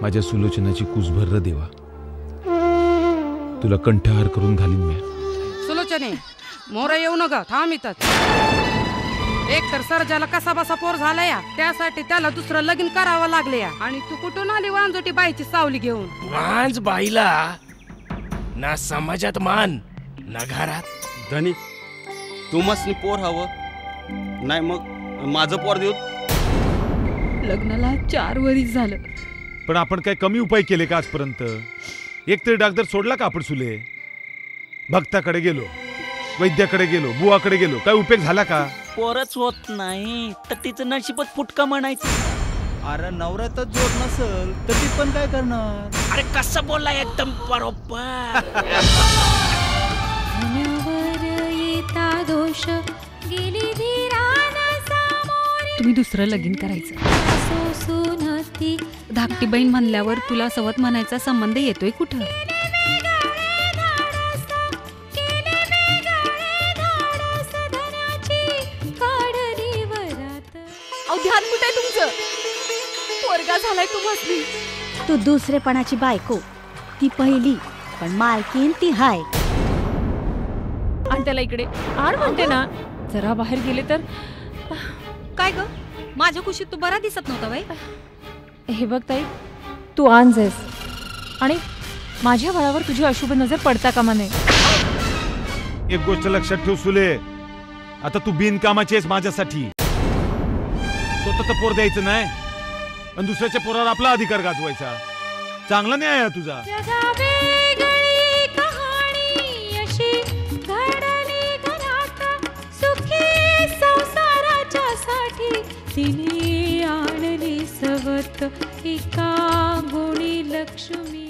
माझ्या सुलोचनाची कुसभर र देवा, तुला कंठहार करून घालीन मी. सुलोचने, मोर येऊ नका, थांब इथंच. एक तर सर्जाला कसा बसा पोर झाला या, त्यासाठी त्याला दुसरं लगीन करावं लागले या. आणि तू कुठून आली वांजोटी बाईची सावली घेऊन? वांज बाईला ना समाजात मान ना घरात. धनी, तू मस्त पोर हवं नाही मग माझं पोर देऊ. लग्नाला 4 वर्ष झालं, पण आपण काय कमी उपाय केले का आजपर्यंत? एक तरी डॉक्टर सोडला का आपण सुले? भक्ताकडे गेलो, वैद्याकडे गेलो, बुवाकडे गेलो, काय उपयोग झाला का? पोरच होत नाही तर तिचं नशीबच फुटका म्हणायचं. अरे नवऱ्यातच जोड नसल तर ती पण काय करणार? अरे कसं बोलला एकदम बरोबर. दोष गेली तुम्ही दुसरं लगीन करायचं. धाकटी बहीण म्हणल्यावर तुला सवत म्हणायचा संबंध येतोय कुठं? ध्यान कुठे तुमचं? पोरगा झालाय तुम्हाला. तू दुसरेपणाची बायको, ती पहिली पण मालकीन ती हाय. आणि त्याला इकडे आण म्हणते ना, जरा बाहेर गेले तर. काय ग, माझ्या खुशीत तू बरा दिसत नव्हता बाई. हे बघ ताई, तू आण जायस आणि माझ्या बाळावर तुझी अशुभ नजर पडता कामा नये. एक गोष्ट लक्षात ठेव सुले, आता तू बिनकामाची आहेस माझ्यासाठी. स्वतःचं पोर द्यायचं नाही आणि दुसऱ्याच्या पोरावर आपला अधिकार गाजवायचा. चांगला न्याय आहे तुझा. तिने आणली सवत एका गुणी लक्ष्मी.